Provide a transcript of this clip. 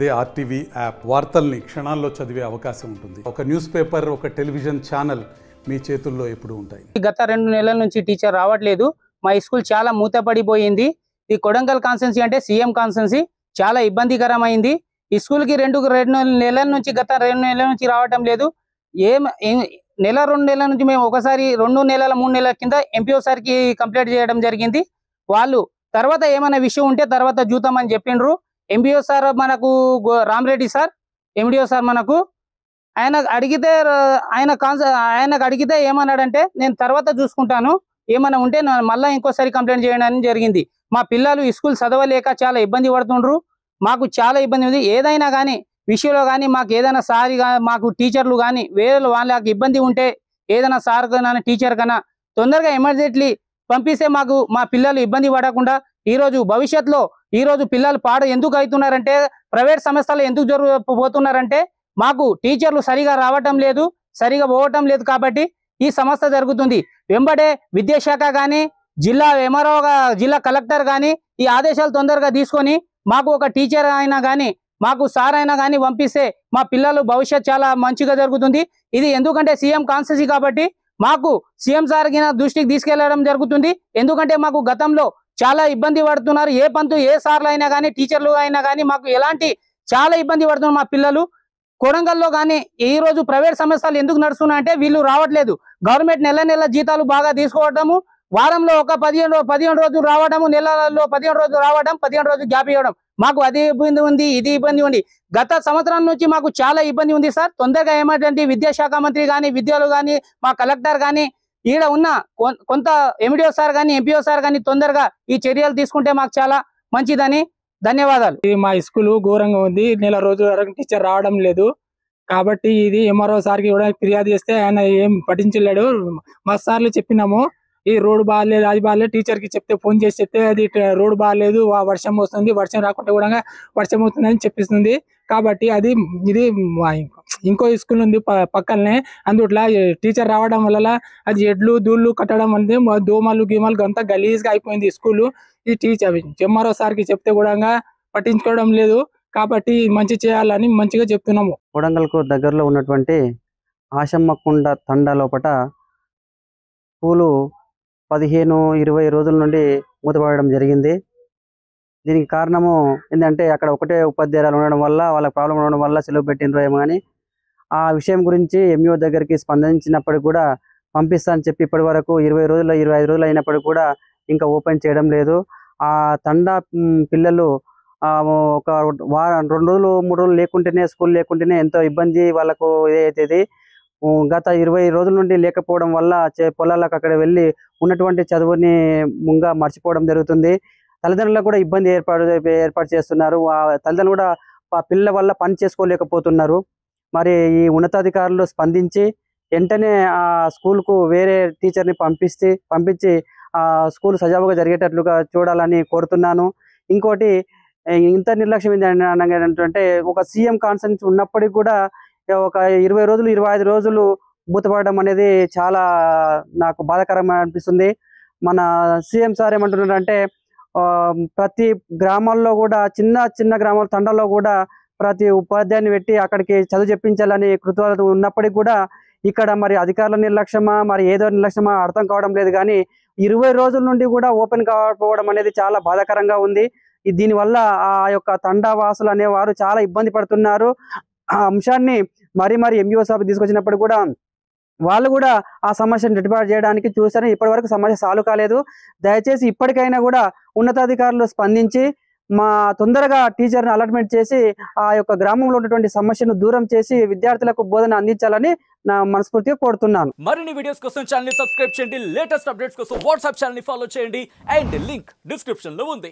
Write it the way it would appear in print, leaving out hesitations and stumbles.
అదే RTV app వార్తల్ని క్షణాల్లో చదివే అవకాశం ఉంటుంది. ఒక న్యూస్ పేపర్, ఒక టెలివిజన్ ఛానల్ మీ చేతుల్లో ఎప్పుడూ ఉంటాయి. గత 2 నెలల నుంచి టీచర్ రావట్లేదు. మా స్కూల్ చాలా మూతపడిపోయింది. ఈ కొడంగల్ కాన్స్టెన్సీ అంటే సీఎం కాన్స్టెన్సీ చాలా ఇబ్బందికరమైంది. ఈ స్కూల్కి గత 2 నెలల నుంచి రావటం లేదు. నెల 2 నెలల నుంచి మేము ఒకసారి 2 నెలల 3 నెలల కింద ఎంపీఓ సార్కి కంప్లైంట్ చేయడం జరిగింది. వాళ్ళు తర్వాత ఏమైనా విషయం ఉంటే తర్వాత చూద్దామని చెప్పిండ్రు. ఎంపీఓ సార్ మనకు రామరెడ్డి సార్, ఎండిఓ సార్ మనకు ఆయనకు అడిగితే ఏమన్నాడంటే నేను తర్వాత చూసుకుంటాను, ఏమైనా ఉంటే మళ్ళీ ఇంకోసారి కంప్లైంట్ చేయడం జరిగింది. మా పిల్లలు ఈ స్కూల్ చదవలేక చాలా ఇబ్బంది పడుతుండ్రు. మాకు చాలా ఇబ్బంది ఉంది. ఏదైనా కానీ విషయంలో కానీ మాకు ఏదైనా సార్ మాకు టీచర్లు కానీ వేరే వాళ్ళకి ఇబ్బంది ఉంటే ఏదైనా సార్ కన్నా టీచర్ కన్నా తొందరగా ఎమర్జెంట్లీ పంపిస్తే మాకు మా పిల్లలు ఇబ్బంది పడకుండా ఈరోజు భవిష్యత్తులో ఈరోజు పిల్లలు ఎందుకు అవుతున్నారంటే ప్రైవేట్ సంస్థలు ఎందుకు పోతున్నారంటే మాకు టీచర్లు సరిగా రావటం లేదు, సరిగా పోవటం లేదు కాబట్టి ఈ సమస్య జరుగుతుంది. వెంబడే విద్యాశాఖ కానీ జిల్లా ఎంఆర్ఓ జిల్లా కలెక్టర్ కానీ ఈ ఆదేశాలు తొందరగా తీసుకొని మాకు ఒక టీచర్ అయినా కానీ మాకు సార్ అయినా కానీ పంపిస్తే మా పిల్లలు భవిష్యత్ చాలా మంచిగా జరుగుతుంది. ఇది ఎందుకంటే సీఎం కాన్స్టెన్సీ కాబట్టి మాకు సీఎం సార్ దృష్టికి తీసుకెళ్లడం జరుగుతుంది. ఎందుకంటే మాకు గతంలో చాలా ఇబ్బంది పడుతున్నారు. ఏ సార్లు అయినా కానీ టీచర్లు అయినా కానీ మాకు ఎలాంటి చాలా ఇబ్బంది పడుతున్నారు మా పిల్లలు. కొడంగల్లో కానీ ఈ రోజు ప్రైవేట్ సంస్థలు ఎందుకు నడుస్తున్నాయంటే వీళ్ళు రావట్లేదు. గవర్నమెంట్ నెల జీతాలు బాగా తీసుకోవడము, వారంలో ఒక 15 రోజులు రావడము, నెలలో 15 రోజులు రావడం, 15 రోజులు గ్యాప్ ఇవ్వడం. మాకు అది ఇబ్బంది ఉంది, ఇది ఇబ్బంది ఉంది. గత సంవత్సరం నుంచి మాకు చాలా ఇబ్బంది ఉంది సార్. తొందరగా ఏమంటే విద్యాశాఖ మంత్రి కానీ విద్యలు కానీ మా కలెక్టర్ కానీ ఈడ ఉన్న కొంత ఎండిఓ సార్ కానీ ఎంపీఓ సార్ కానీ తొందరగా ఈ చర్యలు తీసుకుంటే మాకు చాలా మంచిదని. ధన్యవాదాలు. మా స్కూల్ ఘోరంగా ఉంది. నెల రోజుల వరకు టీచర్ రావడం లేదు కాబట్టి ఇది ఎంఆర్ఓ సార్కి కూడా ఫిర్యాదు చేస్తే ఆయన ఏం పట్టించలేడు. మా సార్లు చెప్పినాము ఈ రోడ్డు బాగాలేదు, అది బాగాలేదు. టీచర్కి చెప్తే ఫోన్ చేసి చెప్తే అది రోడ్డు బాగాలేదు, వర్షం వస్తుంది, వర్షం రాకుండా కూడా వర్షం వస్తుందని చెప్పిస్తుంది. కాబట్టి ఇది ఇంకో స్కూల్ ఉంది పక్కనే, అందుట్లా టీచర్ రావడం వల్ల అది ఎడ్లు దూళ్ళు కట్టడం అనేది దోమలు గీమలు అంతా గలీజ్గా అయిపోయింది స్కూలు. ఈ టీచర్ ఎంఆర్ఓ సార్కి చెప్తే కూడా పట్టించుకోవడం లేదు. కాబట్టి మంచి చేయాలని మంచిగా చెప్తున్నాము. కొడంగల్కు దగ్గరలో ఉన్నటువంటి ఆశమ్మకుండ తండా లోపట స్కూలు 15-20 రోజుల నుండి మూతపడడం జరిగింది. దీనికి కారణము ఏంటంటే అక్కడ ఒకటే ఉపాధ్యాయులు ఉండడం వల్ల, వాళ్ళ ప్రాబ్లం ఉండడం వల్ల సెలవు పెట్టినరో ఏమో కానీ ఆ విషయం గురించి ఎంఈఓ దగ్గరికి స్పందించినప్పటికి కూడా పంపిస్తా అని చెప్పి ఇప్పటి వరకు 25 రోజులు అయినప్పటికీ కూడా ఇంకా ఓపెన్ చేయడం లేదు. ఆ తండా పిల్లలు ఒక 2 రోజులు 3 రోజులు లేకుంటేనే స్కూల్ లేకుంటేనే ఎంతో ఇబ్బంది వాళ్ళకు ఏదైతుంది. గత 20 రోజుల నుండి లేకపోవడం వల్ల పొలాలకు అక్కడ వెళ్ళి ఉన్నటువంటి చదువుని మర్చిపోవడం జరుగుతుంది. తల్లిదండ్రులకు కూడా ఇబ్బంది ఏర్పాటు చేస్తున్నారు. తల్లిదండ్రులు కూడా పిల్లల వల్ల పని చేసుకోలేకపోతున్నారు. మరి ఈ ఉన్నతాధికారులు స్పందించి వెంటనే ఆ స్కూల్కు వేరే టీచర్ని పంపించి ఆ స్కూల్ సజావుగా జరిగేటట్లుగా చూడాలని కోరుతున్నాను. ఇంకోటి ఇంత నిర్లక్ష్యం ఏంటంటే ఒక సీఎం కాన్సెన్స్ ఉన్నప్పటికీ కూడా ఒక 20 రోజులు 25 రోజులు మూతపడడం అనేది చాలా నాకు బాధాకరంగా అనిపిస్తుంది. మన సీఎం సార్ ఏమంటున్నారంటే ప్రతి గ్రామాల్లో కూడా చిన్న గ్రామాల తండాల్లో కూడా ప్రతి ఉపాధ్యాయుని పెట్టి అక్కడికి చదువు చెప్పించాలని కృతజ్ఞత ఉన్నప్పటికీ కూడా ఇక్కడ మరి అధికారుల నిర్లక్ష్యమా మరి ఏదో నిర్లక్ష్యమా అర్థం కావడం లేదు. కానీ 20 రోజుల నుండి కూడా ఓపెన్ కాకపోవడం అనేది చాలా బాధాకరంగా ఉంది. దీనివల్ల ఆ యొక్క తండా వాసులు అనేవారు చాలా ఇబ్బంది పడుతున్నారు. ఆ అంశాన్ని మరి ఎంఈఓ సార్ తీసుకొచ్చినప్పుడు కూడా వాళ్ళు కూడా ఆ సమస్యను రెట్టిపాటు చేయడానికి చూసారు. ఇప్పటి వరకు సమస్య సాల్వ్ కాలేదు. దయచేసి ఇప్పటికైనా కూడా ఉన్నతాధికారులు స్పందించి తొందరగా టీచర్ని అలాట్మెంట్ చేసి ఆ యొక్క గ్రామంలో ఉన్నటువంటి సమస్యను దూరం చేసి విద్యార్థులకు బోధన అందించాలని నా మనస్ఫూర్తిగా కోరుతున్నాను. మరిన్ని వీడియోస్ కోసం ఛానల్ ని సబ్స్క్రైబ్ చేయండి. లేటెస్ట్ అప్డేట్స్ కోసం వాట్సాప్ ఛానల్ ని ఫాలో చేయండి. అండ్ లింక్ డిస్క్రిప్షన్ లో ఉంది.